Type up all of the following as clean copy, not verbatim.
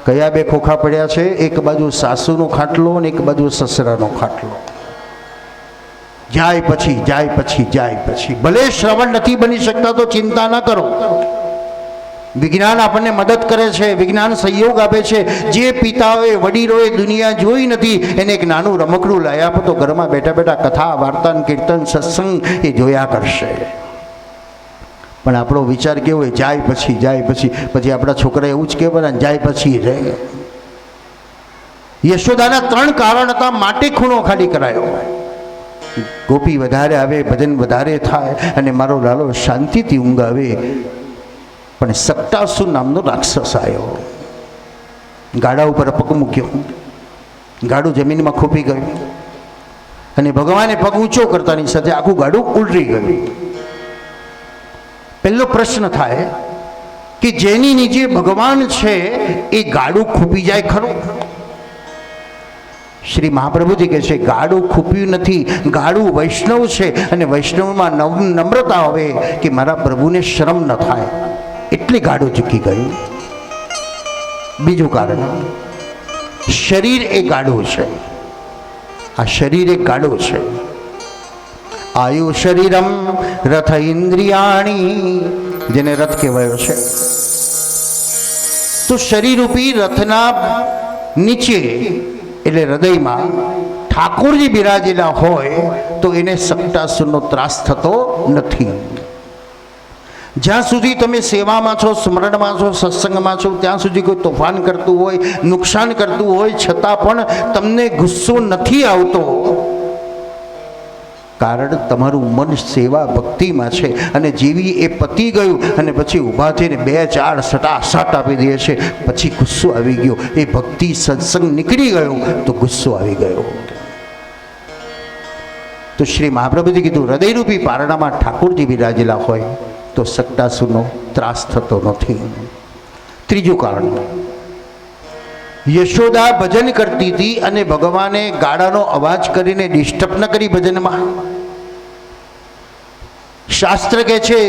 કયા બે ખોખા પડ્યા છે? એક બાજુ સાસુનો ખાટલો અને એક બાજુ સસરાનો ખાટલો. જાય પછી જાય પછી જાય પછી. ભલે શ્રવણ નથી બની શકતા તો ચિંતા ન કરો. વિજ્ઞાન આપણને મદદ કરે છે, વિજ્ઞાન સહયોગ આપે છે. જે પિતાઓએ વડીલોએ દુનિયા જોઈ નથી એને એક નાનું રમકડું લઈ આપો તો ઘરમાં બેઠા બેઠા કથા વાર્તા કીર્તન સત્સંગ એ જોયા કરશે. પણ આપણો વિચાર કેવો હોય? જાય પછી જાય પછી. પછી આપણા છોકરા એવું જ કહેવાય, જાય પછી રહે. યશોદાના 3 કારણ હતા માટે ખૂણો ખાલી કરાયો. ગોપી વધારે આવે, ભજન વધારે થાય અને મારો લાલો શાંતિથી ઊંઘ આવે. પણ સક્ટાસુર નામનો રાક્ષસ આવ્યો, ગાડા ઉપર પગ મૂક્યો, ગાડું જમીનમાં ખૂપી ગયું અને ભગવાને પગ ઊંચો કરતાની સાથે આખું ગાડું ઉલટી ગયું. પહેલો પ્રશ્ન થાય કે જેની નીચે ભગવાન છે એ ગાડું ખૂપી જાય ખરું? શ્રી મહાપ્રભુજી કહે છે ગાડું ખૂપ્યું નથી, ગાડું વૈષ્ણવ છે અને વૈષ્ણવમાં નમ્રતા હવે કે મારા પ્રભુને શરમ ન થાય એટલે ગાડું ઝૂકી ગયું. બીજું કારણ, શરીર એ ગાડું છે. આ શરીર એક ગાડું છે. આયુ શરીરમ રથ ઇન્દ્રિયાણી, જેને રથ કહેવાયો છે. તો શરીરરૂપી રથના નીચે એટલે હૃદયમાં ઠાકોરજી બિરાજેલા હોય તો એને સક્ટાસુરનો ત્રાસ થતો નથી. જ્યાં સુધી તમે સેવામાં છો, સ્મરણમાં છો, સત્સંગમાં છો, ત્યાં સુધી કોઈ તોફાન કરતું હોય, નુકસાન કરતું હોય, છતાં પણ તમને ગુસ્સો નથી આવતો. કારણ તમારું મન સેવા ભક્તિમાં છે. અને જેવી એ પતી ગયું અને પછી ઊભા થઈને 2-4 સટાસટ આપી દે છે, પછી ગુસ્સો આવી ગયો. એ ભક્તિ સત્સંગ નીકળી ગયો તો ગુસ્સો આવી ગયો. તો શ્રી મહાપ્રભુજી કીધું હૃદયરૂપી પારણામાં ઠાકોરજી બિરાજેલા હોય તો સક્ટાસુરનો ત્રાસ થતો નથી. ત્રીજું કારણ, યશોદા ભજન કરતી હતી અને ભગવાને ગાડાનો અવાજ કરીને ડિસ્ટર્બ ન કરી ભજનમાં. શાસ્ત્ર કહે છે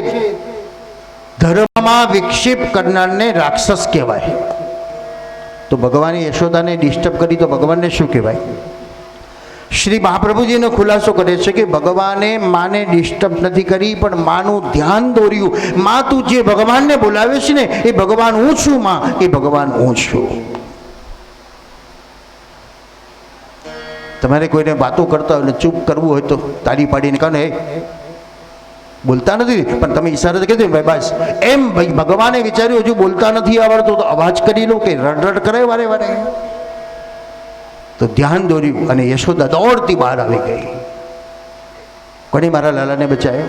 ધર્મમાં વિક્ષેપ કરનારને રાક્ષસ કહેવાય. તો ભગવાને યશોદાને ડિસ્ટર્બ કરી તો ભગવાનને શું કહેવાય? શ્રી મહાપ્રભુજીનો ખુલાસો કરે છે કે ભગવાને માને ડિસ્ટર્બ નથી કરી પણ માનું ધ્યાન દોર્યું. માં તું જે ભગવાનને બોલાવે છે ને એ ભગવાન હું છું, માં એ ભગવાન હું છું. તમારે કોઈને વાતો કરતા હોય ને ચૂપ કરવું હોય તો તાળી પાડીને કહો ને બોલતા નથી, પણ તમે ઈશારે કહી દો ભાઈ બસ એમ. ભાઈ ભગવાને વિચાર્યું હજુ બોલતા નથી આવડતું તો અવાજ કરી લો કે રડ કરે વારે વારે. તો ધ્યાન દોર્યું અને યશોદા દોડતી બહાર આવી ગઈ. કોને મારા લાલાને બચાવ્યો?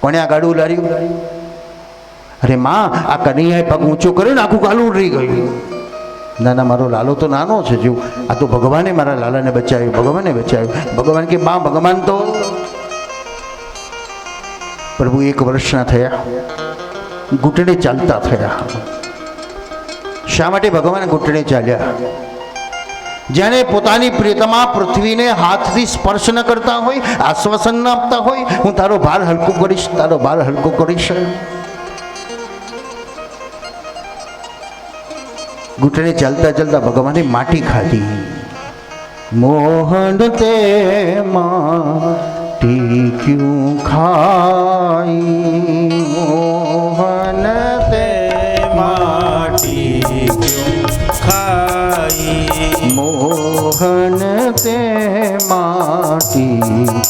કોને આ ગાડું લાર્યું? અરે માં, આ કનૈયાએ પગ ઊંચો કર્યો ને આખું ગાડું ઉડી ગયું. ના ના, મારો લાલો તો નાનો છે. જો આ તો ભગવાને મારા લાલાને બચાવ્યું, ભગવાને બચાવ્યું. ભગવાન કે બા, ભગવાન તો પ્રભુ 1 વર્ષના થયા, ઘૂંટણે ચાલતા થયા. શા માટે ભગવાન ઘૂંટણે ચાલ્યા? જેને પોતાની પ્રિયતમા પૃથ્વીને હાથથી સ્પર્શ ન કરતા હોય, આશ્વાસન ન આપતા હોય, હું તારો ભાર હલકો કરીશ, તારો ભાર હલકો કરીશ. ઘૂંટણે ચાલતા ચાલતા ભગવાને માટી ખાધી. મોહન તે માટી ક્યું ખાઈ, મોહન તે માટી ક્યું ખાઈ, મોહન તે માટી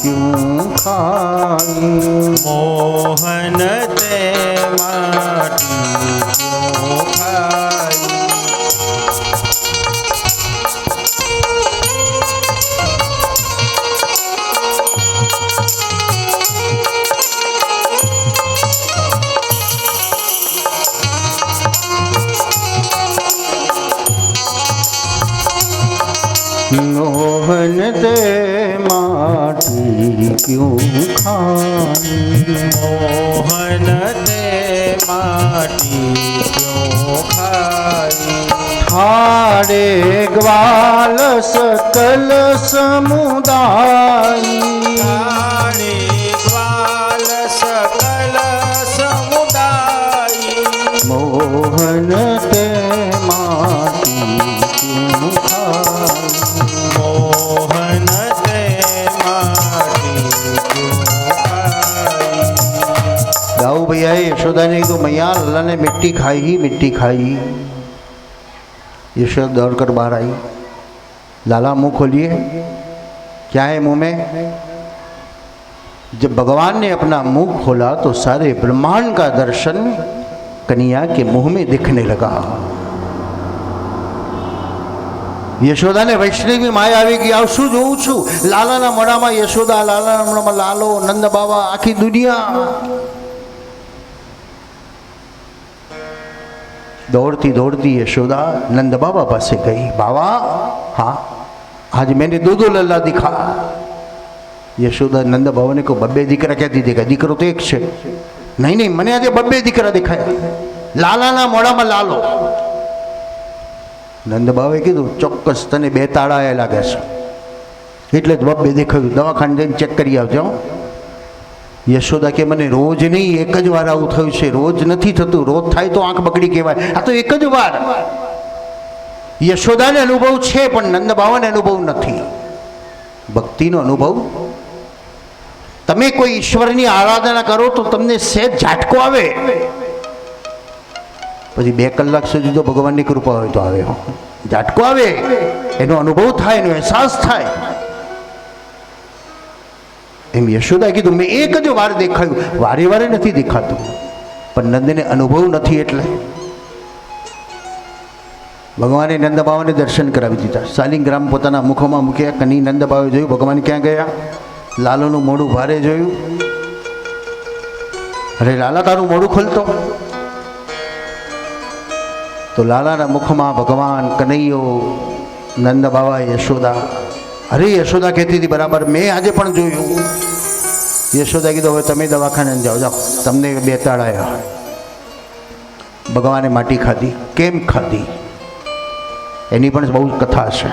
ક્યું ખાઈ, મોહન તે માટી ક્યું ખાઈ. मोहन ते माटी क्यों खाई, मोहन ते माटी क्यों खाई. ठाड़े ग्वाल सकल समुदाय, ठाड़े ग्वाल सकल समुदाय, મોહન તે માટી ક્યું ખાય, મોહન તે માટી ક્યું ખાય। दाऊ भैया यशोदा ने तो मैया अल्लाह ने मिट्टी खाई ही मिट्टी खाई। यशोदा दौड़ कर बाहर आई, लाला मुंह खोलिए, क्या है मुंह में? जब भगवान ने अपना मुंह खोला तो सारे ब्रह्मांड का दर्शन कन्हैया के मुंह में दिखने लगा। यशोदा ने वैष्णवी माया આવી ગઈ, આવ શું જોઉં છું? લાલાના મોઢામાં યશોદા, લાલાના મોઢામાં લાલો, નંદ બાબા, આખી દુનિયા। दौड़ती दौड़ती यशोदा नंद बाबा पास गई। बाबा हाँ, आज मैंने दो दो लल्ला दिखा। यशोदा नंद बाबा ने को बब्बे दीकरा क्या दी देगा? दीकरो तो एक छे। नहीं नहीं, मैंने आज बब्बे दीकरा दिखाया, लाला ना मोड़ा में लालो। नंद बाबाए कीधुं ચોક્કસ તને બે તાળા લાગે છે એટલે જ બબ્બે દેખાયું, દવાખાને જઈને ચેક કરી આવજો। यशोदा के मने रोज नहीं एक ज वार आવું થયું છે, રોજ નથી થતું, રોજ થાય તો આંખ બગડી કહેવાય, આ તો એક જ વાર। यशोदा ने अनुभव છે પણ નંદ બાવાને અનુભવ નથી। ભક્તિનો અનુભવ, તમે કોઈ ઈશ્વરની આરાધના કરો તો તમને સહેજ ઝાટકો આવે, પછી 2 કલાક સુધી તો ભગવાનની કૃપા હોય તો આવે, ઝાટકો આવે, એનો અનુભવ થાય, એનો અહેસાસ થાય। એમ યશોદા કીધું મેં એક જ વાર દેખાયું, વારે વારે નથી દેખાતું, પણ નંદને અનુભવ નથી એટલે ભગવાને નંદ બાવાને દર્શન કરાવી દીધા। શાલિગ્રામ પોતાના મુખમાં મૂક્યા, કની નંદ બાવે જોયું ભગવાન ક્યાં ગયા, લાલોનું મોઢું ભારે જોયું, અરે લાલા તારું મોઢું ખોલતો, તો લાલાના મુખમાં ભગવાન, કનૈયો, નંદ બાવા, યશોદા। अरे यशोदा कहती थी बराबर मैं आज पण जोयुं। यशोदा कीधुं हवे तमे दवाखाने जाओ, जाओ तमने बे ताळाया। भगवाने माटी खाधी, केम खाधी एनी पण बहु कथा छे।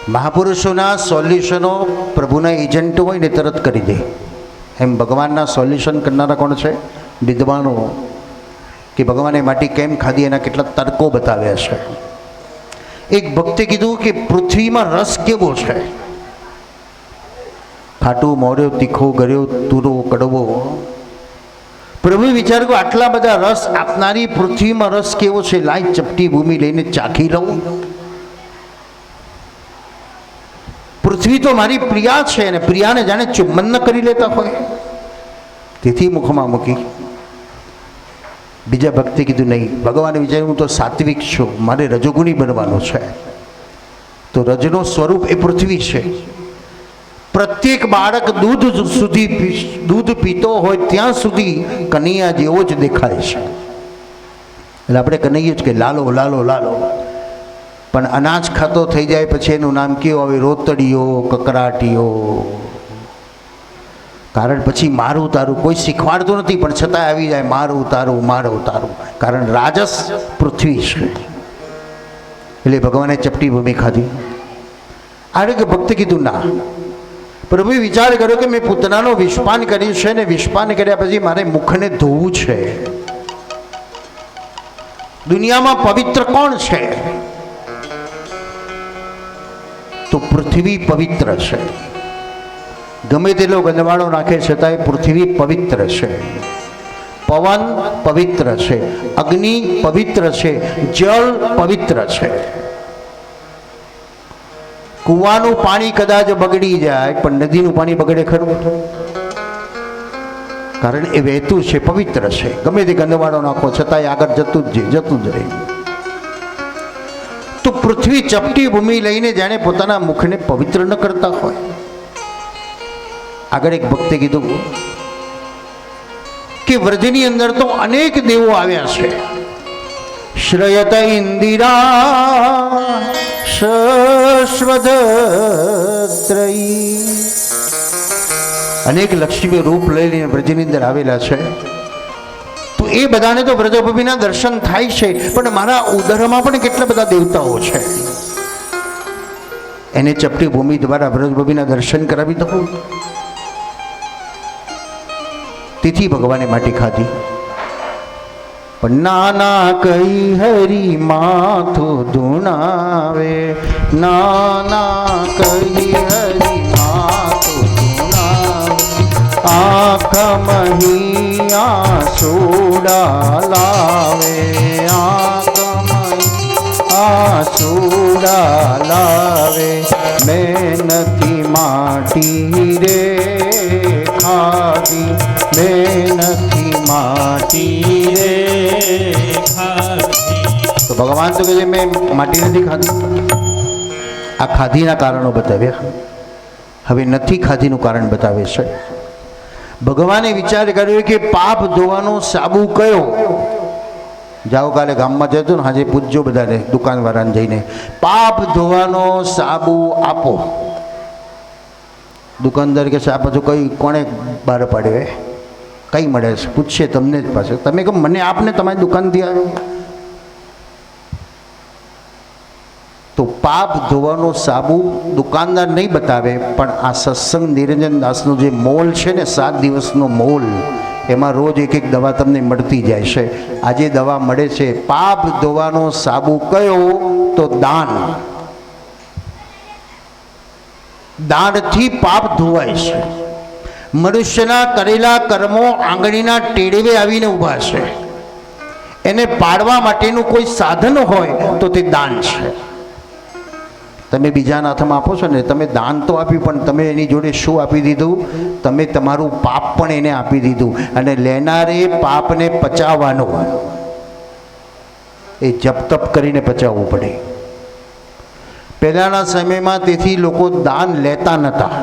महापुरुषोना सोल्यूशनो प्रभुना एजंट होय ने तरत करी दे, एम भगवानना सोल्यूशन करनारा कोण छे? विद्वानो। कि भगवाने माटी केम खाधी एना केटला तर्को बताव्या छे। एक भक्ते कीधुं कि पृथ्वी में रस केवो छे? खाटू, मोर्यो, तीखो, गर्यो, तुरो, कड़वो। प्रभु विचार को आटला बधा रस आपनारी पृथ्वी में रस केवो छे? लाई चपटी भूमि लईने चाखी लऊं। पृथ्वी तो मारी प्रिया छे ने प्रिया ने जाने चुम्बन न करी लेता होय, तेथी मुखमां मूकी। बीजा भक्ति कीधुं नहीं, भगवाने विचार्युं हूँ तो सात्विक छुं, मारे रजोगुणी बनवानुं छे, तो रजनो स्वरूप ए पृथ्वी छे। प्रत्येक बाळक दूध पीतो होय त्यां सुधी कन्हैया जेवो ज देखाय छे। એટલે આપણે કનૈયો જ કે લાલો લાલો લાલો, પણ અનાજ ખાતો થઈ જાય પછી એનું નામ કેવું આવે? રોતડીયો, કકરાટીયો। कारण પછી મારું તારું કોઈ શીખવાડતું નથી, પણ છતાં આવી જાય મારું તારું મારું તારું, કારણ રાજસ પૃથ્વી છે। એટલે ભગવાને ચપટી ભૂમિ ખાધી। આરોગ્ય ભક્ત કીધું ના, પ્રભુએ વિચાર કર્યો કે મેં પૂતનાનો વિષપાન કર્યું છે ને વિષપાન કર્યા પછી મારે મુખને ધોવું છે। દુનિયામાં પવિત્ર કોણ છે? તો પૃથ્વી પવિત્ર છે। ગમે તેટલો ગંદવાળો નાખે છતાંય પૃથ્વી પવિત્ર છે, પવન પવિત્ર છે, અગ્નિ પવિત્ર છે, જળ પવિત્ર છે। કૂવાનું પાણી કદાચ બગડી જાય પણ નદીનું પાણી બગડે ખરું? કારણ એ વહેતું છે, પવિત્ર છે। ગમે તે ગંદવાળો નાખો છતાંય આગળ જતું જ રહે। તો પૃથ્વી ચપટી ભૂમિ લઈને જાણે પોતાના મુખને પવિત્ર ન કરતા હોય। આગળ એક ભક્તે કીધું કે વ્રજની અંદર તો અનેક દેવો આવ્યા છે। શ્રયત ઇન્દિરા શશ્વદત્રયી, અનેક લક્ષ્મી રૂપ લઈને વ્રજની અંદર આવેલા છે। તો એ બધાને તો વ્રજભૂમિના દર્શન થાય છે, પણ મારા ઉદરમાં પણ કેટલા બધા દેવતાઓ છે, એને ચપટી ભૂમિ દ્વારા વ્રજભૂમિના દર્શન કરાવી દઉં। તેથી ભગવાને માટી ખાધી। પણ નાના કઈ હરી માથું ધૂણાવે, નાના કઈ હરી માથું ધૂણાવે, આંખ મહી આંસુડા લાવે, આંખ મહી આંસુડા લાવે, મહેનતી માટી રે ખાધી, મહેનતી માટી રે ખાધી. તો ભગવાન તો કહે છે મેં માટી નથી ખાધી. આ ખાધીના કારણો બતાવ્યા, હવે નથી ખાધીનું કારણ બતાવે છે. ભગવાને વિચાર કર્યો કે પાપ ધોવાનો સાબુ કયો. જાઓ કાલે ગામમાં જતો ને આજે પૂછજો બધાને, દુકાનવાળાને જઈને પાપ ધોવાનો સાબુ આપો. દુકાનદાર કે છે આ પાછું કઈ કોણે બહાર પાડ્યો, કઈ મળે છે પૂછશે તમને જ પાસે. તમે કહો મને આપને તમારી દુકાનથી આવ્યો. તો પાપ ધોવાનો સાબુ દુકાનદાર નહીં બતાવે, પણ આ સત્સંગ નિરંજન દાસનો જે મોલ છે ને 7 દિવસનો મોલ, એમાં રોજ એક એક દવા તમને મળતી જાય છે. આજે દવા મળે છે. પાપ ધોવાનો સાબુ કયો? તો દાન. દાનથી પાપ ધોવાય છે. મનુષ્યના કરેલા કર્મો આંગળીના ટેડવે આવીને ઊભા છે. એને પાડવા માટેનું કોઈ સાધન હોય તો તે દાન છે. તમે બીજાના હાથમાં આપો છો ને, તમે દાન તો આપ્યું, પણ તમે એની જોડે શું આપી દીધું? તમે તમારું પાપ પણ એને આપી દીધું. અને લેનારે પાપને પચાવવાનું, એ જપ તપ કરીને પચાવવું પડે. પહેલાંના સમયમાં તેથી લોકો દાન લેતા નહોતા.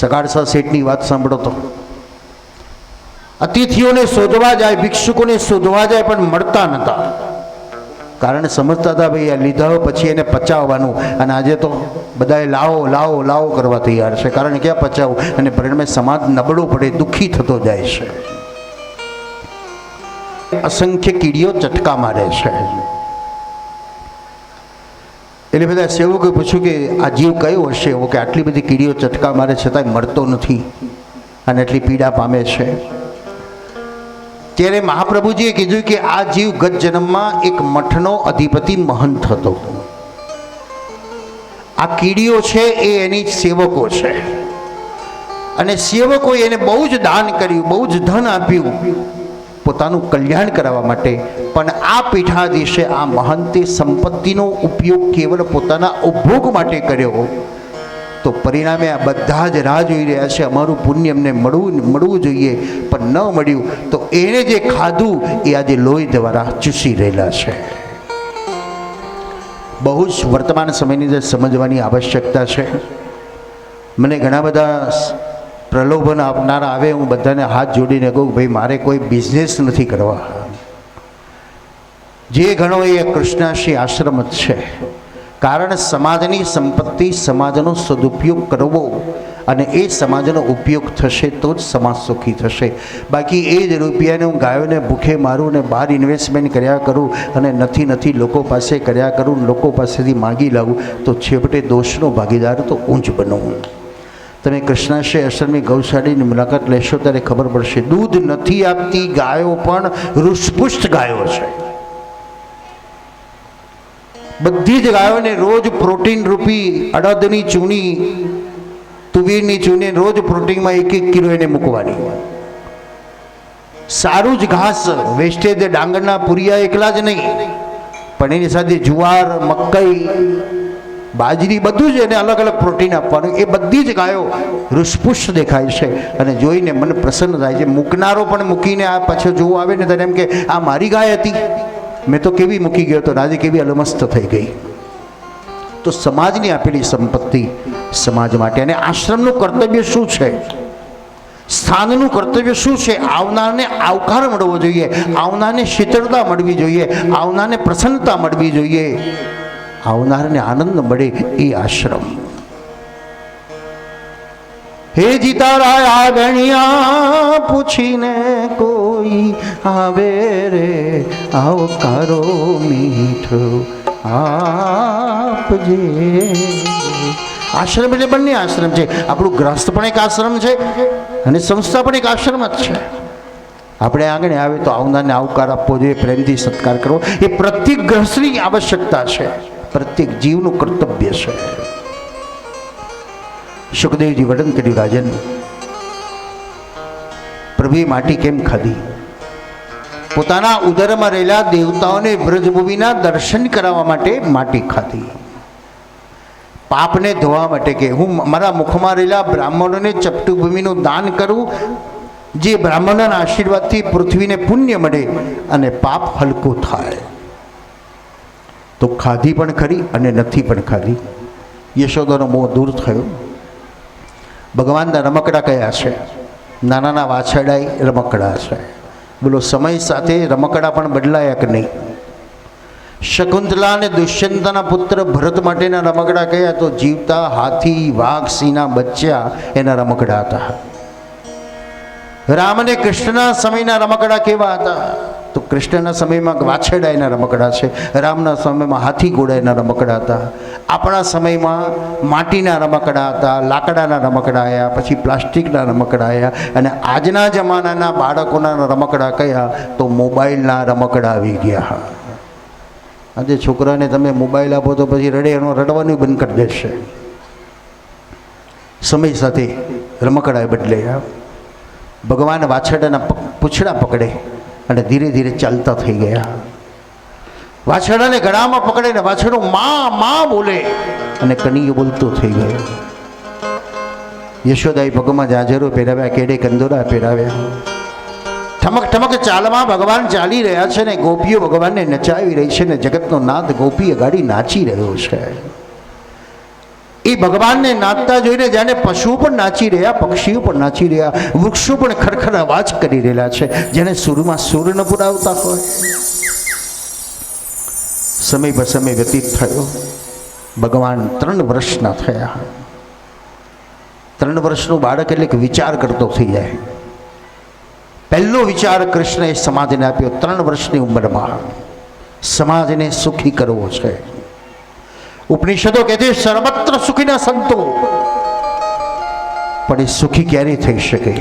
સગાડસા શેઠની વાત સાંભળો તો, અતિથિઓને શોધવા જાય, ભિક્ષુકોને શોધવા જાય, પણ મળતા નહોતા. કારણ સમજતા હતા ભાઈ આ લીધા પછી એને પચાવવાનું. અને આજે તો બધાએ લાવો લાવો લાવો કરવા તૈયાર છે. કારણ ક્યાં પચાવવું? અને પરિણામે સમાજ નબળો પડે, દુઃખી થતો જાય છે. અસંખ્ય કીડીઓ ચટકા મારે છે. એટલે બધા સેવકોએ પૂછ્યું કે આ જીવ કયો હશે એવો કે આટલી બધી કીડીઓ ચટકા મારે છતાંય મળતો નથી અને એટલી પીડા પામે છે. ત્યારે મહાપ્રભુજીએ કીધું કે આ જીવ ગત જન્મમાં એક મઠનો અધિપતિ મહંત હતો. આ કીડીઓ છે એ એની સેવકો છે. અને સેવકોએ એને બહુ જ દાન કર્યું, બહુ જ ધન આપ્યું પોતાનું કલ્યાણ કરાવવા માટે. પણ આ પીઠાધીશે આ મહંતે સંપત્તિનો ઉપયોગ કેવળ પોતાના ઉપભોગ માટે કર્યો. તો પરિણામે આ બધા જ રાહ જોઈ રહ્યા છે અમારું પુણ્ય અમને મળવું જોઈએ, પણ ન મળ્યું. તો એણે જે ખાધું એ આજે લોહી દ્વારા ચૂસી રહેલા છે. બહુ જ વર્તમાન સમયની અંદર સમજવાની આવશ્યકતા છે. મને ઘણા બધા પ્રલોભન આપનારા આવે, હું બધાને હાથ જોડીને કહું ભાઈ મારે કોઈ બિઝનેસ નથી કરવા. જે ઘણો એ કૃષ્ણાશ્રી આશ્રમ જ છે. કારણ સમાજની સંપત્તિ સમાજનો સદુપયોગ કરવો, અને એ સમાજનો ઉપયોગ થશે તો જ સમાજ સુખી થશે. બાકી એ જ રૂપિયાને હું ગાયોને ભૂખે મારું ને બહાર ઇન્વેસ્ટમેન્ટ કર્યા કરું અને નથી લોકો પાસે કર્યા કરું, લોકો પાસેથી માગી લાવું, તો છેવટે દોષનો ભાગીદાર તો હું જ બનું. તમે કૃષ્ણાશ્રય આશ્રમની ગૌશાળાની મુલાકાત લેશો ત્યારે ખબર પડશે. દૂધ નથી આપતી ગાયો પણ રૂષ્પુષ્ટ ગાયો છે. બધી જ ગાયોને રોજ પ્રોટીન રૂપી અડદની ચૂની, તુવેરની ચૂની રોજ પ્રોટીનમાં 1-1 કિલો એને મૂકવાની. સારું જ ઘાસ, વેસ્ટેજ ડાંગરના પૂરિયા એકલા જ નહીં, પણ એની સાથે જુવાર, મકાઈ, બાજરી બધું જ એને અલગ અલગ પ્રોટીન આપવાનું. એ બધી જ ગાયો રૂષ્પુષ્ટ દેખાય છે અને જોઈને મન પ્રસન્ન થાય છે. મૂકનારો પણ મૂકીને આ પાછો જોવો આવે ને ત્યારે એમ કે આ મારી ગાય હતી, મેં તો કેવી મૂકી ગયો તો આજે કેવી અલમસ્ત થઈ ગઈ. તો સમાજની આપેલી સંપત્તિ સમાજ માટે. અને આશ્રમનું કર્તવ્ય શું છે? સ્થાનનું કર્તવ્ય શું છે? આવનારને આવકાર મળવો જોઈએ, આવનારને શીતળતા મળવી જોઈએ, આવનારને પ્રસન્નતા મળવી જોઈએ, આવનારને આનંદ મળે એ આશ્રમ. હે જીતારાયા ગણિયા પૂછીને કોઈ આવે રે, આવકારો મીઠો આપજે. આશ્રમ એટલે બંને આશ્રમ છે. આપણું ગ્રસ્ત પણ એક આશ્રમ છે અને સંસ્થા પણ એક આશ્રમ જ છે. આપણે આંગણે આવે તો આવનારને આવકાર આપવો જોઈએ, પ્રેમથી સત્કાર કરવો, એ પ્રત્યેક ગ્રહસ્થની આવશ્યકતા છે, પ્રત્યેક જીવનું કર્તવ્ય છે. સુખદેવજી વર્ણન કર્યું, રાજન પ્રભુએ માટી કેમ ખાધી? પોતાના ઉદરમાં રહેલા દેવતાઓને બ્રજભૂમિના દર્શન કરાવવા માટે માટી ખાધી. પાપને ધોવા માટે કે હું મારા મુખમાં રહેલા બ્રાહ્મણોને ચપટુ ભૂમિનું દાન કરું, જે બ્રાહ્મણોના આશીર્વાદથી પૃથ્વીને પુણ્ય મળે અને પાપ હલકું થાય. તો ખાધી પણ ખરી અને નથી પણ ખાધી. યશોદાનો મોહ દૂર થયો. ભગવાનના રમકડા કયા છે? નાના વાછરડાય રમકડા છે. બોલો, સમય સાથે રમકડા પણ બદલાયા કે નહીં? શકુંતલા અને દુષ્યંતના પુત્ર ભરત માટેના રમકડા કયા? તો જીવતા હાથી, વાઘ, સિંહના બચ્ચા એના રમકડા હતા. રામ અને કૃષ્ણના સમયના રમકડા કેવા હતા? તો કૃષ્ણના સમયમાં વાછરડા એના રમકડા છે, રામના સમયમાં હાથી ઘોડા એના રમકડા હતા. આપણા સમયમાં માટીના રમકડા હતા, લાકડાના રમકડા આવ્યા, પછી પ્લાસ્ટિકના રમકડા આવ્યા, અને આજના જમાનાના બાળકોના રમકડા કયા? તો મોબાઈલના રમકડા આવી ગયા. આજે છોકરાને તમે મોબાઈલ આપો તો પછી રડે, એનો રડવાનું બંધ કરી દેશે. સમય સાથે રમકડા બદલે. ભગવાન વાછરડાના પૂંછડા પકડે અને ધીરે ધીરે ચાલતા થઈ ગયા. વાછરડાને ગળામાં પકડે ને વાછરડો માં માં બોલે અને કનૈયો બોલતો થઈ ગયો. યશોદાએ પગમાં જાજરો પહેરાવ્યા, કેડે કંદોરા પહેરાવ્યા. ઠમક ઠમક ચાલમાં ભગવાન ચાલી રહ્યા છે ને ગોપીઓ ભગવાનને નચાવી રહી છે ને જગતનો નાથ ગોપી અગાડી નાચી રહ્યો છે. એ ભગવાનને નાચતા જોઈને જાણે પશુઓ પણ નાચી રહ્યા, પક્ષીઓ પણ નાચી રહ્યા, વૃક્ષો પણ ખરખર અવાજ કરી રહેલા છે, જેને સૂરમાં સૂર ન પુરાવતા હોય. સમય પર સમય વ્યતીત થયો. ભગવાન 3 વર્ષના થયા. 3 વર્ષનું બાળક એટલે કે વિચાર કરતો થઈ જાય. પહેલો વિચાર કૃષ્ણએ સમાજને આપ્યો. 3 વર્ષની ઉંમરમાં સમાજને સુખી કરવો છે. ઉપનિષદો કહે છે સર્વત્ર સુખીના સંતો, પણ એ સુખી ક્યારે થઈ શકે?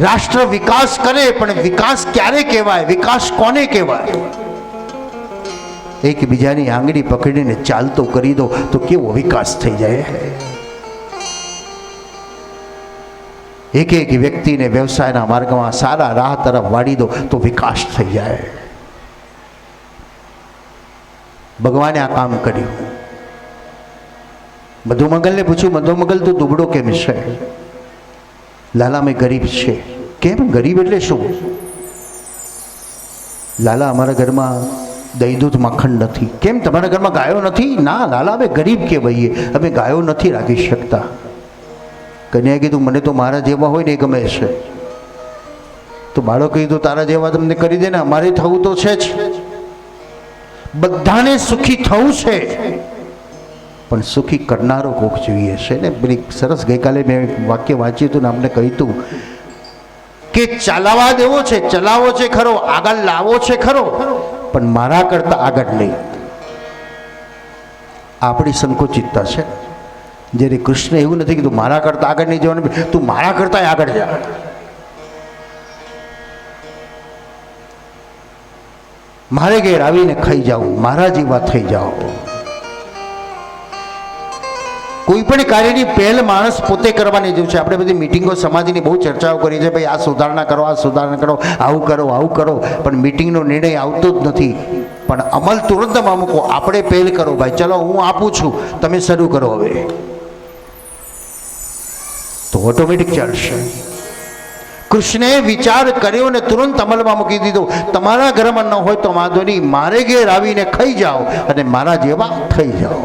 રાષ્ટ્ર વિકાસ કરે પણ વિકાસ ક્યારે કહેવાય? વિકાસ કોને કહેવાય? એકબીજાની આંગળી પકડીને ચાલતો કરી દો તો કેવો વિકાસ થઈ જાય. એક એક વ્યક્તિને વ્યવસાયના માર્ગમાં સારા રાહ તરફ વાળી દો તો વિકાસ થઈ જાય. ભગવાને આ કામ કર્યું. મધુમંગલને પૂછ્યું, મધુમંગલ તો દુબળો કેમ છે? લાલા મેં ગરીબ છે. કેમ ગરીબ એટલે શું? લાલા અમારા ઘરમાં દહીં દૂધ માખણ નથી. કેમ તમારા ઘરમાં ગાયો નથી? ના લાલા, અમે ગરીબ કહેવાઈએ, અમે ગાયો નથી રાખી શકતા. કન્યાએ કીધું, મને તો મારા જેવા હોય ને એ ગમે છે. તો બાળકો કીધું, તારા જેવા તમને કરી દે ને, અમારે થવું તો છે જ. બધાને સુખી થવું છે, પણ સુખી કરનારો કોક જોઈએ છે ને. પેલી સરસ ગઈકાલે મેં વાક્ય વાંચ્યું હતું ને આપણે કહ્યું હતું કે ચલાવવા દેવો છે, ચલાવો છે ખરો, આગળ લાવો છે ખરો, પણ મારા કરતા આગળ નહીં. આપણી સંકોચિતતા છે. જ્યારે કૃષ્ણ એવું નથી કીધું મારા કરતા આગળ નહીં જવાનું, તું મારા કરતા આગળ જા. મારે ઘેર આવીને ખાઈ જાઓ, મારા જેવા થઈ જાઓ. કોઈ પણ કાર્યની પહેલ માણસ પોતે કરવાની જરૂર છે. આપણે બધી મિટિંગો સમાજની બહુ ચર્ચાઓ કરી છે, ભાઈ આ સુધારણા કરો, આ સુધારણા કરો, આવું કરો, આવું કરો, પણ મિટિંગનો નિર્ણય આવતો જ નથી. પણ અમલ તુરંતમાં મૂકો. આપણે પહેલ કરો, ભાઈ ચલો હું આપું છું, તમે શરૂ કરો હવે, તો ઓટોમેટિક ચાલશે. કૃષ્ણે વિચાર કર્યો ને તુરંત અમલમાં મૂકી દીધો. તમારા ઘરમાં ન હોય તો વાંધો નહીં, મારે ઘેર આવીને ખાઈ જાઓ અને મારા જેવા થઈ જાઓ.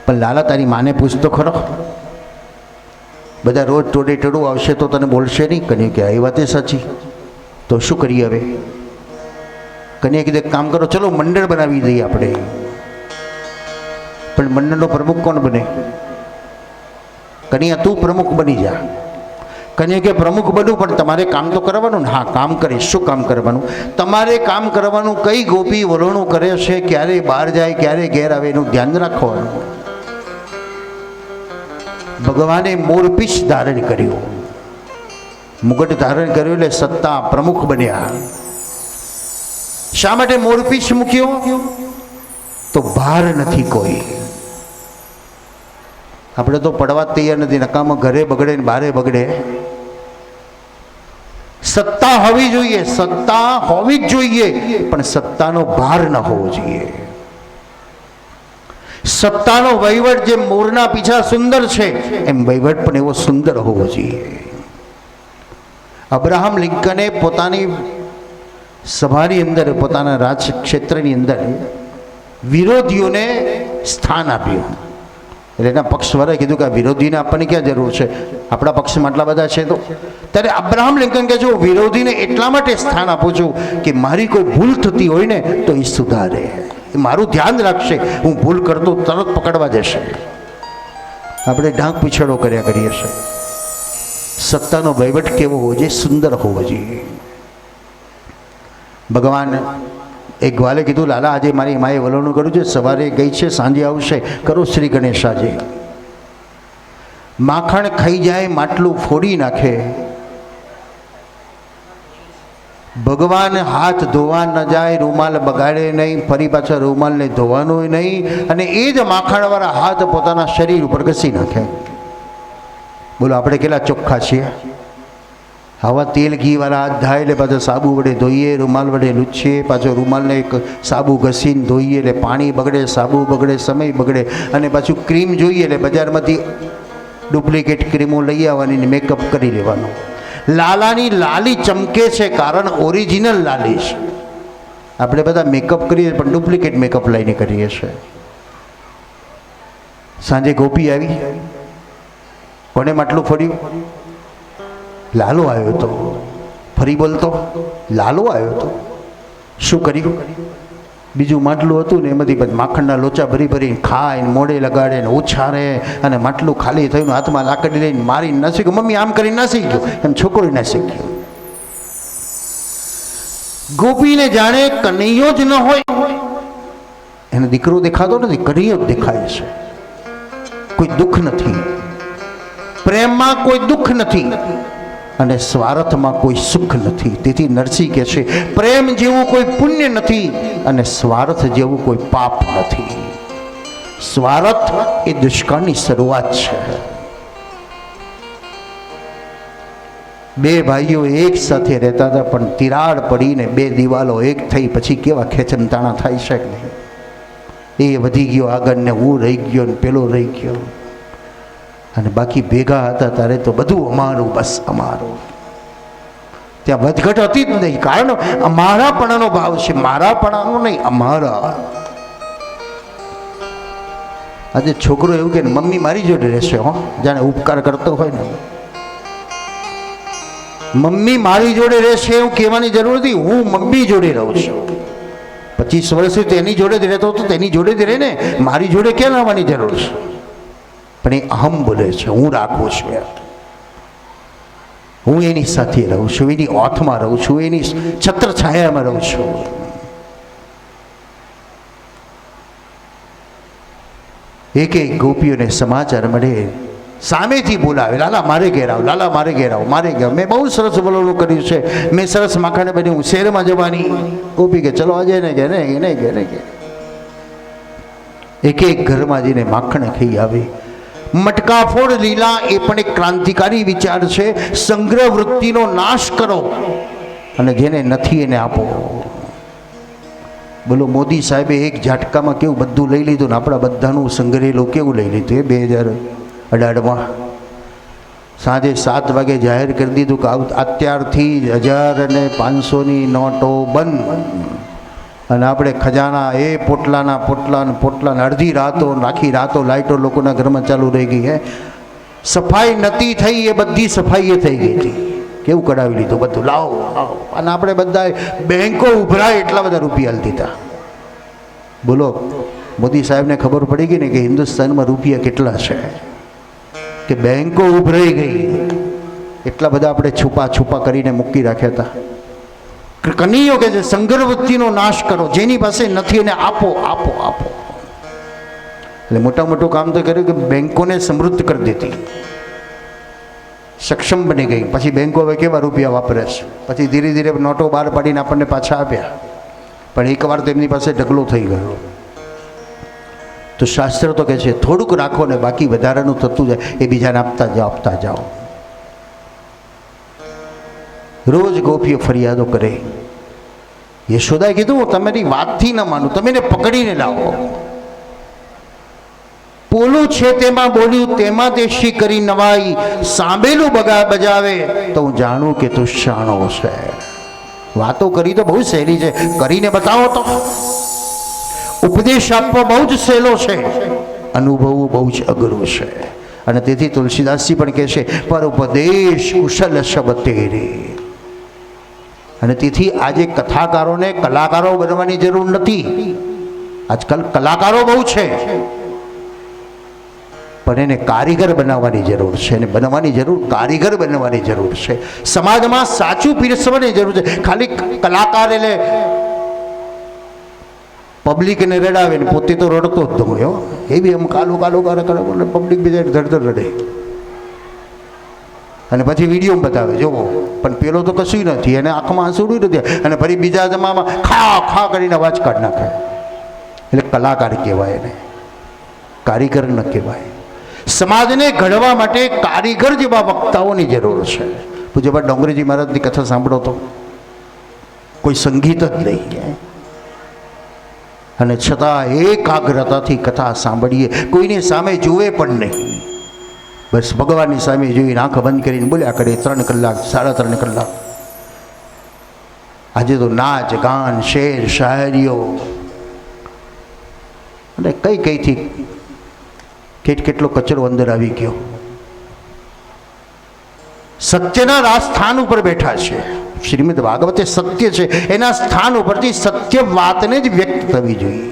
પણ લાલા, તારી માને પૂછતો ખરો, બધા રોજ ટોડે ટોડું આવશે તો તને બોલશે નહીં? કન્યા કે એ વાત સાચી, તો શું કરીએ હવે? કન્યા કીધું એક કામ કરો, ચલો મંડળ બનાવી દઈએ આપણે. પણ મંડળનો પ્રમુખ કોણ બને? કન્યા તું પ્રમુખ બની જા. કન્યા કે પ્રમુખ બનવું, પણ તમારે કામ તો કરવાનું ને? હા, કામ કરીશ. શું કામ કરવાનું? તમારે કામ કરવાનું, કઈ ગોપી વલોણું કરે છે, ક્યારે બહાર જાય, ક્યારે ઘેર આવે, એનું ધ્યાન રાખવાનું. ભગવાને મોરપીછ ધારણ કર્યું. મુગટ ધારણ કર્યું એટલે સત્તા પ્રમુખ બન્યા. શા માટે મોરપીછ મૂક્યો? તો ભાર નથી કોઈ. આપણે તો પડવા તૈયાર નથી, નકામાં ઘરે બગડે ને બારે બગડે. સત્તા હોવી જોઈએ, સત્તા હોવી જ જોઈએ, પણ સત્તાનો ભાર ન હોવો જોઈએ. સત્તાનો વહીવટ જેમ મોરના પીછા સુંદર છે, એમ વહીવટ પણ એવો સુંદર હોવો જોઈએ. અબ્રાહમ લિંકને પોતાની સભાની અંદર, પોતાના રાજક્ષેત્રની અંદર વિરોધીઓને સ્થાન આપ્યું. એટલે એના પક્ષવાળાએ કીધું કે આ વિરોધીને આપવાની ક્યાં જરૂર છે, આપણા પક્ષમાં આટલા બધા છે. તો ત્યારે અબ્રાહમ લિંકન કહે છે, હું વિરોધીને એટલા માટે સ્થાન આપું છું કે મારી કોઈ ભૂલ થતી હોય ને તો એ સુધારે, એ મારું ધ્યાન રાખશે. હું ભૂલ કરતો તરત પકડવા જશે. આપણે ઢાંક પીછેડો કર્યા કરીએ છીએ. સત્તાનો વહીવટ કેવો હોવો જોઈએ? સુંદર હોવો જોઈએ. ભગવાન એક ગ્વાલે કીધું, લાલા આજે મારી માએ વલોણું કર્યું છે, સવારે ગઈ છે, સાંજે આવશે, કરો શ્રી ગણેશ. આજે માખણ ખાઈ જાય, માટલું ફોડી નાખે. ભગવાન હાથ ધોવા ન જાય, રૂમાલ બગાડે નહીં, ફરી પાછા રૂમાલને ધોવાનો નહીં, અને એ જ માખણવાળા હાથ પોતાના શરીર ઉપર ઘસી નાખે. બોલો આપણે કેટલા ચોખ્ખા છીએ? આવા તેલ ઘીવાળા હાથ થાય એટલે પાછો સાબુ વડે ધોઈએ, રૂમાલ વડે લૂછીએ, પાછો રૂમાલને એક સાબુ ઘસીને ધોઈએ એટલે પાણી બગડે, સાબુ બગડે, સમય બગડે. અને પાછું ક્રીમ જોઈએ એટલે બજારમાંથી ડુપ્લિકેટ ક્રીમો લઈ આવવાની ને મેકઅપ કરી લેવાનો. લાલાની લાલી ચમકે છે કારણ ઓરિજિનલ લાલી છે. આપણે બધા મેકઅપ કરીએ પણ ડુપ્લિકેટ મેકઅપ લઈને કરીએ છીએ. સાંજે ગોપી આવી, કોને માટલું ફોડ્યું? લાલો આવ્યો હતો. ફરી બોલતો, લાલો આવ્યો હતો. શું કર્યું? બીજું માટલું હતું ને એમાંથી પછી માખણના લોચા ભરી ભરીને ખાય, મોડે લગાડે ને ઉછારે, અને માટલું ખાલી થયું, હાથમાં લાકડી લઈને મારીને ના શીખ્યું. મમ્મી આમ કરીને ના શીખ્યો, એમ છોકરો ના શીખ્યો. ગોપીને જાણે કનૈયો જ ન હોય. એને દીકરો દેખાતો નથી, કનૈયો જ દેખાય છે. કોઈ દુઃખ નથી, પ્રેમમાં કોઈ દુઃખ નથી, અને સ્વાર્થમાં કોઈ સુખ નથી. તેથી નરસિંહ કહે છે, પ્રેમ જેવું કોઈ પુણ્ય નથી અને સ્વાર્થ જેવું કોઈ પાપ નથી. સ્વાર્થ એ દુષ્કાળની શરૂઆત છે. બે ભાઈઓ એક સાથે રહેતા હતા, પણ તિરાડ પડીને બે દિવાલો એક થઈ પછી કેવા ખેંચનતાણા થાય છે કે નહીં? એ વધી ગયો આગળ ને હું રહી ગયો ને પેલો રહી ગયો, અને બાકી ભેગા હતા ત્યારે તો બધું અમારું, બસ અમારું. ત્યાં વધઘટ હતી જ નહીં, કારણ અમારાપણાનો ભાવ છે, મારાપણાનો નહીં, અમારા. આજે છોકરો એવું કે મમ્મી મારી જોડે રહેશે, હો, જાણે ઉપકાર કરતો હોય ને. મમ્મી મારી જોડે રહેશે એવું કહેવાની જરૂર નથી. હું મમ્મી જોડે રહું છું. 25 વર્ષથી તેની જોડે જ રહેતો હતો, તેની જોડે જ રહે ને, મારી જોડે ક્યાં લાવવાની જરૂર છે? પણ એ અહમ બોલે છે, હું રાખું છું, હું એની સાથે રહું છું, એની ઓથમાં રહું છું, એની છત્ર છાયામાં રહું છું. એક એક ગોપીઓને સમાચાર મળે, સામેથી બોલાવે, લાલા મારે ઘેર આવો, લાલા મારે ઘેર આવો, મારે ઘેર. મેં બહુ સરસ બોલવાનું કર્યું છે, મેં સરસ માખણે બની, હું શહેરમાં જવાની. ગોપી કે ચલો આજે ને ઘેર, એને ઘેર. એક એક ઘરમાં જઈને માખણ ખાઈ આવી. મટકાફોડ લીલા એ પણ એક ક્રાંતિકારી વિચાર છે. સંગ્રહ વૃત્તિનો નાશ કરો અને જેને નથી એને આપો. બોલો મોદી સાહેબે એક ઝાટકામાં કેવું બધું લઈ લીધું ને આપણા બધાનું સંગ્રહેલું કેવું લઈ લીધું. એ 2018માં સાંજે 7 વાગે જાહેર કરી દીધું કે અત્યારથી 1000 અને 500ની નોટો બંધ. અને આપણે ખજાના એ પોટલાને અડધી રાતો, આખી રાતો લાઇટો લોકોના ઘરમાં ચાલુ રહી ગઈ. હે, સફાઈ નથી થઈ, એ બધી સફાઈ એ થઈ ગઈ હતી. કેવું કઢાવી લીધું બધું, લાવો લાવો. અને આપણે બધા બેંકો ઉભરાય એટલા બધા રૂપિયા હાલતી હતા. બોલો મોદી સાહેબને ખબર પડી ગઈ ને કે હિન્દુસ્તાનમાં રૂપિયા કેટલા છે, કે બેંકો ઉભરાઈ ગઈ. એટલા બધા આપણે છુપા કરીને મૂકી રાખ્યા હતા. કનૈયો કે છે સંગ્રહ વૃત્તિનો નાશ કરો, જેની પાસે નથી એને આપો આપો આપો. એટલે મોટું કામ તો કર્યું કે બેંકોને સમૃદ્ધ કરી દેતી. સક્ષમ બની ગઈ. પછી બેંકો હવે કેવા રૂપિયા વાપરે છે, પછી ધીરે ધીરે નોટો બહાર પાડીને આપણને પાછા આપ્યા. પણ એકવાર તો એમની પાસે ઢગલો થઈ ગયો. તો શાસ્ત્ર તો કહે છે થોડુંક રાખો ને બાકી વધારાનું થતું જાય એ બીજાને આપતા જાઓ આપતા જાઓ. રોજ ગોપીઓ ફરિયાદો કરે. યશોદાએ કીધું હું તમારી વાતથી ન માનું, તમે એને પકડીને લાવો. પોલું છે તેમાં બોલ્યું તેમાં દેશી કરી નવાઈ, સાંભળેલું બજાવે તો હું જાણું કે તું શાણો છે. વાતો કરી તો બહુ સહેલી છે, કરીને બતાવો તો. ઉપદેશ આપવો બહુ જ સહેલો છે, અનુભવવું બહુ જ અઘરું છે. અને તેથી તુલસીદાસજી પણ કહે છે પર ઉપદેશ કુશલ શબ્દ તેરે. અને તેથી આજે કથાકારોને કલાકારો બનવાની જરૂર નથી. આજકાલ કલાકારો બહુ છે, પણ એને કારીગર બનાવવાની જરૂર છે. એને બનવાની જરૂર કારીગર બનવાની જરૂર છે. સમાજમાં સાચું પીરસવાની જરૂર છે. ખાલી કલાકાર એટલે પબ્લિકને રડાવે ને પોતે તો રડતો જ હોય. એ બી એમ કાલો કાલો કરે કરે પબ્લિક બીજા ધડધડ રડે અને પછી વિડીયો બતાવે જોવો. પણ પેલો તો કશું નથી, એને આંખમાં આંસુડું નથી, અને ફરી બીજા જમામાં ખા ખા કરીને અવાજ કાઢ નાખે. એટલે કલાકાર કહેવાય, એને કારીગર ન કહેવાય. સમાજને ઘડવા માટે કારીગર જેવા વક્તાઓની જરૂર છે. પૂજ્યપાદ ડોંગરીજી મહારાજની કથા સાંભળો તો કોઈ સંગીત જ નહીં, અને છતાં એકાગ્રતાથી કથા સાંભળીએ. કોઈની સામે જુએ પણ નહીં, બસ ભગવાનની સામે જોઈને આંખ બંધ કરીને બોલ્યા કરે 3 કલાક 3.5 કલાક. આજે તો નાચ ગાન શેર શાયરીઓ અને કઈ કઈથી કેટલો કચરો અંદર આવી ગયો. સત્યના રાજસ્થાન ઉપર બેઠા છે. શ્રીમદ ભાગવતે સત્ય છે, એના સ્થાન ઉપરથી સત્ય વાતને જ વ્યક્ત થવી જોઈએ.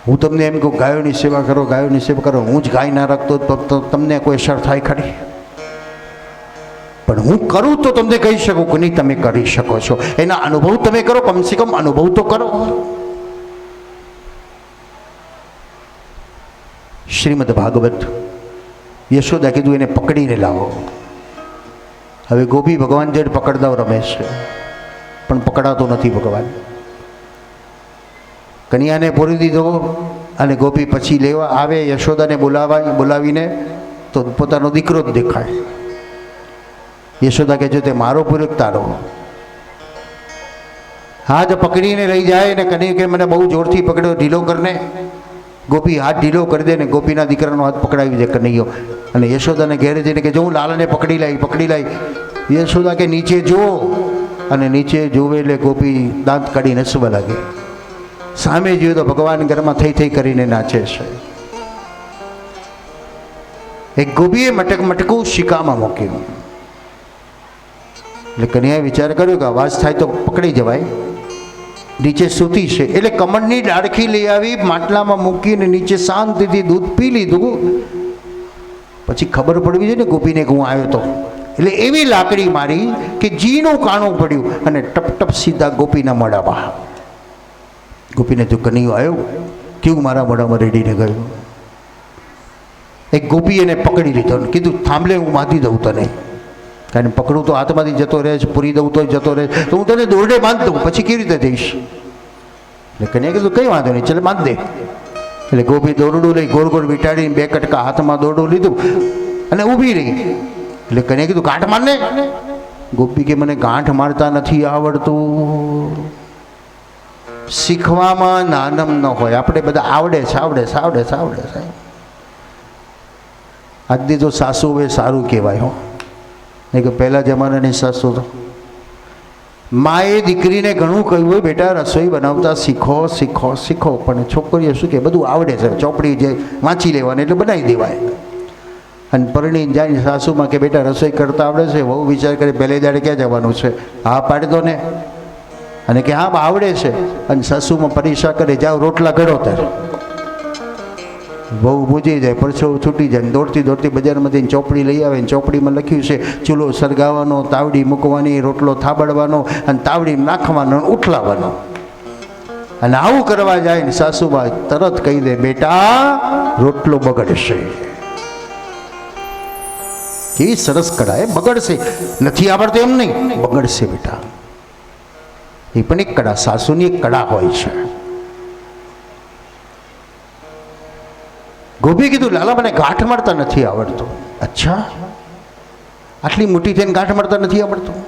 હું તમને એમ કહું ગાયોની સેવા કરો, ગાયોની સેવા કરો, હું જ ગાય ના રાખતો તો તમને કોઈ અસર થાય ખરી? પણ હું કરું તો તમને કહી શકું કે નહીં તમે કરી શકો છો. એના અનુભવ તમે કરો, કમસે કમ અનુભવ તો કરો. શ્રીમદ ભાગવત યશોદા કીધું એને પકડીને લાવો. હવે ગોપી ભગવાન જેડ પકડદાવ રમે છે, પણ પકડાતો નથી ભગવાન. કન્યાને પૂરી દીધો અને ગોપી પછી લેવા આવે. યશોદાને બોલાવીને તો પોતાનો દીકરો જ દેખાય. યશોદા કહે છે તે મારો પૂર્વક તારો. હાથ પકડીને લઈ જાય ને કન્યા કે મને બહુ જોરથી પકડ્યો, ઢીલો કરીને. ગોપી હાથ ઢીલો કરી દે ને ગોપીના દીકરાનો હાથ પકડાવી દે કનૈયો. અને યશોદાને ઘેરે જઈને કે જો હું લાલાને પકડી લાવી. યશોદા કે નીચે જો, અને નીચે જોવે એટલે ગોપી દાંત કાઢી નસવા લાગે. સામે જોયું તો ભગવાન ઘરમાં થઈ કરીને નાચે છે. એક ગોપીએ મટકું શિકામાં મૂક્યું. એટલે કન્યાએ વિચાર કર્યો કે અવાજ થાય તો પકડી જવાય. નીચે સૂતી છે એટલે કમળની ડાળખી લઈ આવી, માટલામાં મૂકીને નીચે શાંતિથી દૂધ પી લીધું. પછી ખબર પડવી જોઈએ ને ગોપીને કે હું આવ્યો તો. એટલે એવી લાકડી મારી કે જીનું કાણું પડ્યું અને ટપ સીધા ગોપીના મોઢામાં. ગોપીને તું કનૈયો આવ્યો કેવું મારા મોઢામાં રેડીને ગયું. એક ગોપી એને પકડી લીધો ને કીધું થાંભલે હું બાંધી દઉં તને, કારણ પકડું તો હાથમાંથી જતો રહે છે, પૂરી દઉં તો જતો રહે, તો હું તને દોરડે બાંધ દઉં, પછી કેવી રીતે જઈશ? એટલે કન્યા કીધું કંઈ વાંધો નહીં, ચાલ બાંધ દે. એટલે ગોપી દોરડું લઈ ગોળ ગોળ વીંટાડીને 2 કટકા હાથમાં દોરડું લીધું અને ઊભી રહી. એટલે કન્યા કીધું ગાંઠ મારને. ગોપી કે મને ગાંઠ મારતા નથી આવડતું. શીખવામાં નાનમ ન હોય, આપણે બધા આવડે છે. આજની તો સાસુ હવે સારું કહેવાય હો, નહીં કે પહેલા જમાનાની સાસુ તો માએ દીકરીને ઘણું કહ્યું હોય બેટા રસોઈ બનાવતા શીખો. પણ છોકરીઓ શું કે બધું આવડે છે, ચોપડી જે વાંચી લેવાની એટલે બનાવી દેવાય. અને પરણી જાય સાસુમાં કે બેટા રસોઈ કરતા આવડે છે? બહુ વિચાર કરે પહેલે દાડે ક્યાં જવાનું છે, હા પાડી દો ને. અને કે હા આવડે છે. અને સાસુમાં પરીક્ષા કરે જાઓ રોટલા ઘડો ત્યારે. બહુ બુજી જાય, પરસો છૂટી જાય, દોડતી બજારમાંથી ચોપડી લઈ આવે. ચોપડીમાં લખ્યું છે ચૂલો સળગાવવાનો, તાવડી મૂકવાની, રોટલો થાબડવાનો અને તાવડી નાખવાનો, ઉઠલાવવાનો. અને આવું કરવા જાય ને સાસુબા તરત કહી દે, બેટા રોટલો બગડશે. કેવી સરસ કળા, એ બગડશે, નથી આવડતું એમ નહીં, બગડશે બેટા. એ પણ એક કળા, સાસુની એક કળા હોય છે. ગોપીએ કીધું, લાલા મને ગાંઠ મારતા નથી આવડતું. અચ્છા, આટલી મોટી થઈને ગાંઠ મારતા નથી આવડતું?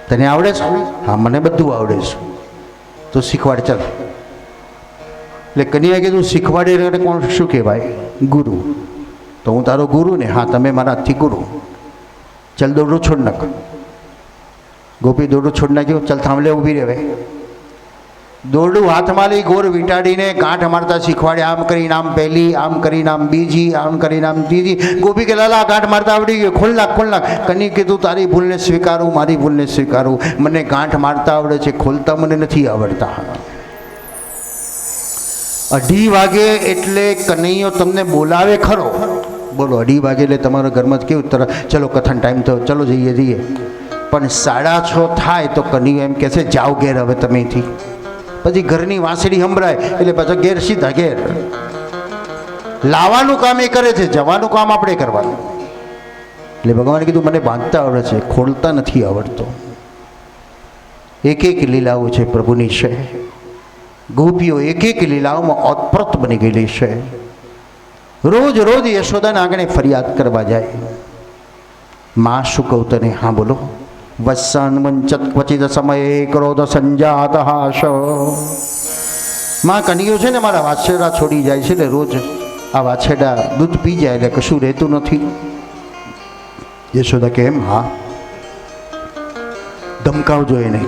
તને આવડે છે? હા, મને બધું આવડે છે. તો શીખવાડ ચાલ. એટલે કન્યાએ કીધું, શીખવાડે એટલે કોણ, શું કહેવાય? ગુરુ. તો હું તારો ગુરુ ને? હા, તમે મારા હાથથી ગુરુ. ચાલ દોરડું છોડ નાખ. ગોપી દોરડું છોડ નાખ્યું. ચાલ થાંભલે ઊભી રહેવે. દોરડું હાથમાં લઈ ગોળ વીંટાડીને ગાંઠ મારતા શીખવાડે. આમ કરીને આમ પહેલી, આમ કરીને આમ બીજી, આમ કરીને આમ ત્રીજી. ગોપી કે લાલા ગાંઠ મારતા આવડી ગયો, ખોલ નાખ, ખોલ નાખ. કની કીધું, તારી ભૂલને સ્વીકારું, મારી ભૂલને સ્વીકારું. મને ગાંઠ મારતા આવડે છે, ખોલતા મને નથી આવડતા. 2:30 વાગે એટલે કનૈયો તમને બોલાવે ખરો. બોલો, 2:30 વાગે એટલે તમારા ઘરમાં કેવું તરત, ચલો કથન ટાઈમ થયો, ચલો જઈએ જઈએ. પણ 6:30 થાય તો કનૈયો એમ કહે છે, જાઓ ઘેર હવે તમેથી. પછી ઘરની વાંસળી સંભળાય એટલે પાછા ઘેર, સીધા ઘેર. લાવવાનું કામ એ કરે છે, જવાનું કામ આપણે કરવાનું. એટલે ભગવાને કીધું, મને બાંધતા આવડે છે, ખોલતા નથી આવડતો. એક એક લીલાઓ છે પ્રભુની છે. ગોપીઓ એક એક લીલાઓમાં ઓતપ્રોત બની ગયેલી છે. રોજ રોજ યશોદાના આંગણે ફરિયાદ કરવા જાય. માં શું કહું તને? હા બોલો. વત્સન વંચત ક્વચિત સમયે ક્રોધ સંજાત હાશ. માં કનૈયો છે ને મારા વાછરડા છોડી જાય છે, એટલે રોજ આ વાછરડા દૂધ પી જાય એટલે કશું રહેતું નથી. યશોદા કેમ? હા, ધમકાવજો એને.